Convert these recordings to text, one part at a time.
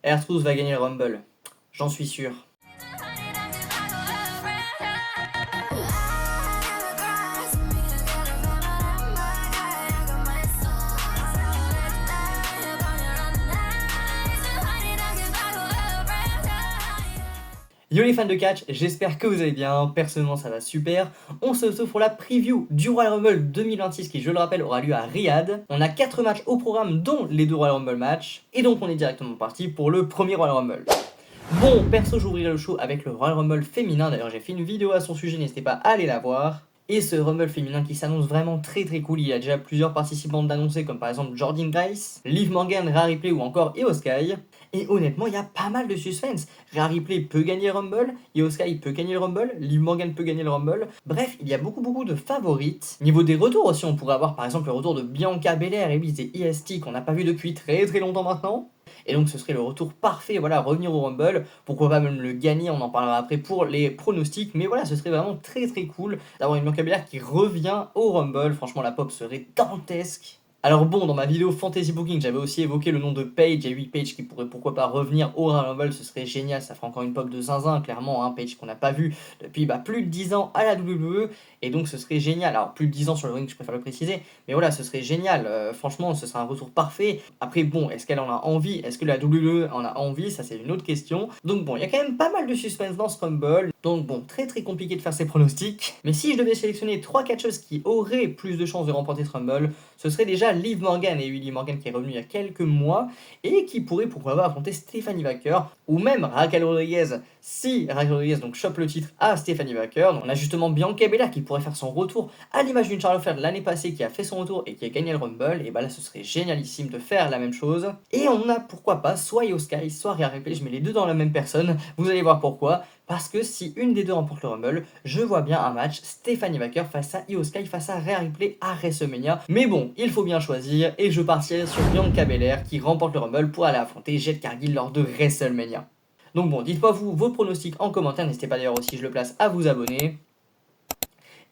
R-Truth va gagner le Rumble. J'en suis sûr. Yo les fans de catch, j'espère que vous allez bien, personnellement ça va super. On se retrouve pour la preview du Royal Rumble 2026 qui, je le rappelle, aura lieu à Riyad. On a 4 matchs au programme dont les 2 Royal Rumble matchs, et donc on est directement parti pour le premier Royal Rumble. Bon, perso j'ouvrirai le show avec le Royal Rumble féminin, d'ailleurs j'ai fait une vidéo à son sujet, n'hésitez pas à aller la voir. Et ce Rumble féminin qui s'annonce vraiment très cool, il y a déjà plusieurs participantes d'annoncer comme par exemple Jordynne Grace, Liv Morgan, Rhea Ripley ou encore Io Sky. Et honnêtement, il y a pas mal de suspense. Rhea Ripley peut gagner le Rumble, Io Sky peut gagner le Rumble, Liv Morgan peut gagner le Rumble. Bref, il y a beaucoup de favorites. Niveau des retours aussi, on pourrait avoir par exemple le retour de Bianca Belair et oui, c'est EST qu'on n'a pas vu depuis très longtemps maintenant. Et donc ce serait le retour parfait, voilà, revenir au Rumble, pourquoi pas même le gagner, on en parlera après pour les pronostics, mais voilà, ce serait vraiment très cool d'avoir une Bianca Belair qui revient au Rumble, franchement la pop serait dantesque. Alors bon, dans ma vidéo Fantasy Booking, j'avais aussi évoqué le nom de Paige, et oui, Paige qui pourrait pourquoi pas revenir au Royal Rumble, ce serait génial, ça ferait encore une pop de zinzin, clairement, hein, Paige qu'on n'a pas vu depuis plus de 10 ans à la WWE, et donc ce serait génial. Alors plus de 10 ans sur le ring, je préfère le préciser, mais voilà, ce serait génial, franchement, ce serait un retour parfait. Après bon, est-ce qu'elle en a envie? Est-ce que la WWE en a envie? Ça c'est une autre question. Donc bon, il y a quand même pas mal de suspense dans ce Rumble, donc bon, très compliqué de faire ses pronostics, mais si je devais sélectionner 3 catcheuses qui auraient plus de chances de remporter ce Rumble, ce serait déjà Liv Morgan, et Liv Morgan qui est revenue il y a quelques mois, et qui pourrait pourquoi pas affronter Stephanie Baker, ou même Raquel Rodriguez, si Raquel Rodriguez donc chope le titre à Stephanie Baker. Donc on a justement Bianca Belair qui pourrait faire son retour, à l'image d'une Charlotte Flair de l'année passée qui a fait son retour et qui a gagné le Rumble, et bah là ce serait génialissime de faire la même chose. Et on a pourquoi pas soit Io Sky, soit Rhea Ripley, je mets les deux dans la même personne, vous allez voir pourquoi. Parce que si une des deux remporte le Rumble, je vois bien un match Stephanie Baker face à Io Sky face à Rhea Ripley à WrestleMania. Mais bon, il faut bien choisir et je partirai sur Bianca Belair qui remporte le Rumble pour aller affronter Jade Cargill lors de WrestleMania. Donc bon, dites-moi vous vos pronostics en commentaire, n'hésitez pas d'ailleurs aussi, je le place, à vous abonner.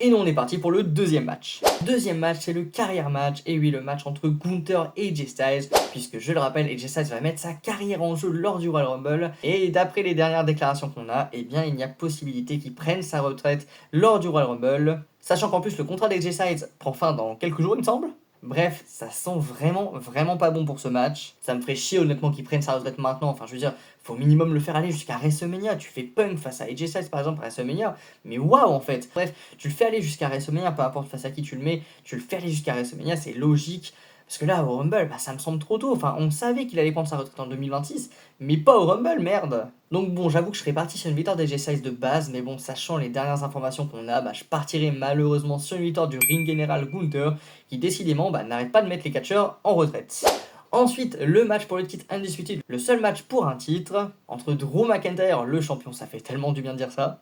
Et nous on est parti pour le deuxième match. Deuxième match, c'est le carrière match, et oui, le match entre Gunther et AJ Styles, puisque je le rappelle, AJ Styles va mettre sa carrière en jeu lors du Royal Rumble, et d'après les dernières déclarations qu'on a, eh bien il y a possibilité qu'il prenne sa retraite lors du Royal Rumble, sachant qu'en plus le contrat d'AJ Styles prend fin dans quelques jours il me semble. Bref, ça sent vraiment pas bon pour ce match. Ça me ferait chier honnêtement qu'il prenne sa retraite maintenant. Enfin, je veux dire, faut minimum le faire aller jusqu'à WrestleMania. Tu fais Punk face à AJ Styles par exemple à WrestleMania, mais waouh en fait. Bref, tu le fais aller jusqu'à WrestleMania, peu importe face à qui tu le mets, tu le fais aller jusqu'à WrestleMania, c'est logique. Parce que là, au Rumble, ça me semble trop tôt. Enfin, on savait qu'il allait prendre sa retraite en 2026, mais pas au Rumble, merde. Donc bon, j'avoue que je serais parti sur une victoire d'AJ Styles de base, mais bon, sachant les dernières informations qu'on a, je partirais malheureusement sur une victoire du ring général Gunther, qui décidément n'arrête pas de mettre les catcheurs en retraite. Ensuite, le match pour le titre Undisputed, le seul match pour un titre, entre Drew McIntyre, le champion, ça fait tellement du bien de dire ça,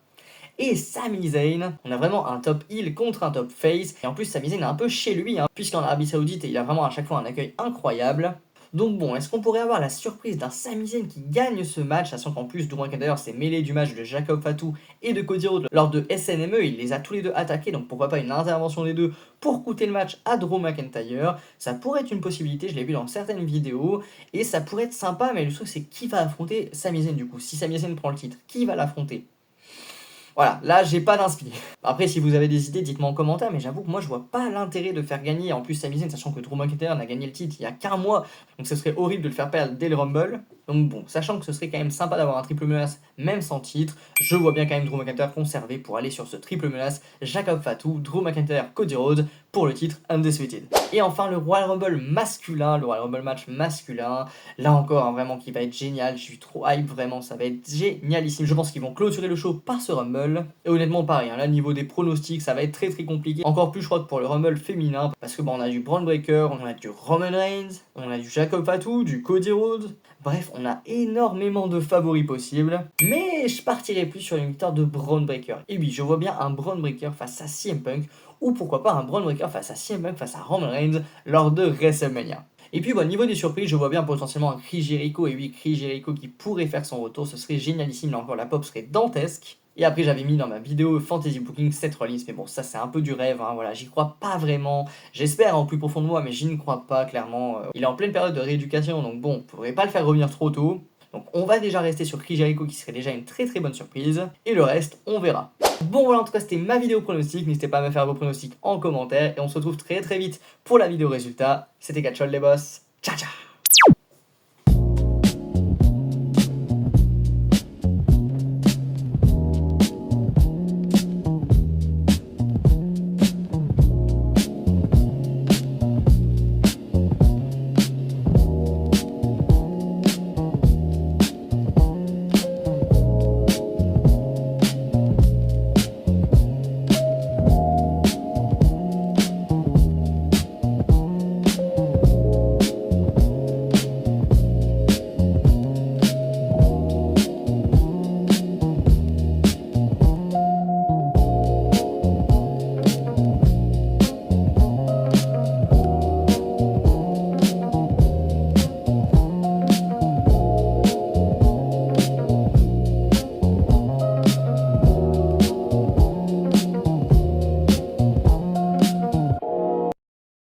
et Sami Zayn. On a vraiment un top heel contre un top face, et en plus Sami Zayn est un peu chez lui, puisqu'en Arabie Saoudite il a vraiment à chaque fois un accueil incroyable. Donc bon, est-ce qu'on pourrait avoir la surprise d'un Sami Zayn qui gagne ce match, sachant qu'en plus Drew McIntyre s'est mêlé du match de Jacob Fatu et de Cody Rhodes lors de SNME, il les a tous les deux attaqués, donc pourquoi pas une intervention des deux pour coûter le match à Drew McIntyre. Ça pourrait être une possibilité, je l'ai vu dans certaines vidéos, et ça pourrait être sympa, mais le truc c'est qui va affronter Sami Zayn du coup. Si Sami Zayn prend le titre, qui va l'affronter? Voilà, là j'ai pas d'inspi. Après, si vous avez des idées, dites-moi en commentaire, mais j'avoue que moi je vois pas l'intérêt de faire gagner en plus Sami Zayn, sachant que Drew McIntyre n'a gagné le titre il y a qu'un mois, donc ce serait horrible de le faire perdre dès le Rumble. Donc bon, sachant que ce serait quand même sympa d'avoir un triple menace, même sans titre, je vois bien quand même Drew McIntyre conservé pour aller sur ce triple menace Jacob Fatu, Drew McIntyre, Cody Rhodes pour le titre Undisputed. Et enfin le Royal Rumble masculin, le Royal Rumble match masculin, là encore vraiment qui va être génial, je suis trop hype vraiment, ça va être génialissime. Je pense qu'ils vont clôturer le show par ce Rumble, et honnêtement pareil, là niveau des pronostics ça va être très compliqué, encore plus je crois que pour le Rumble féminin, parce que on a du Braun Breaker, on a du Roman Reigns, on a du Jacob Fatu, du Cody Rhodes. Bref, on a énormément de favoris possibles, mais je partirai plus sur une victoire de Braun Breaker. Et oui, je vois bien un Braun Breaker face à CM Punk, ou pourquoi pas un Braun Breaker face à CM Punk face à Roman Reigns lors de WrestleMania. Et puis bon, niveau des surprises, je vois bien potentiellement un Chris Jericho, et oui, Chris Jericho qui pourrait faire son retour, ce serait génialissime, là encore la pop serait dantesque. Et après j'avais mis dans ma vidéo Fantasy Booking Seth Rollins, mais bon ça c'est un peu du rêve, voilà, j'y crois pas vraiment, j'espère en plus profond de moi, mais j'y ne crois pas clairement, il est en pleine période de rééducation, donc bon, faudrait pas le faire revenir trop tôt. Donc on va déjà rester sur Chris Jericho qui serait déjà une très très bonne surprise. Et le reste, on verra. Bon voilà, en tout cas c'était ma vidéo pronostic. N'hésitez pas à me faire vos pronostics en commentaire. Et on se retrouve très très vite pour la vidéo résultat. C'était Catchol les boss. Ciao ciao.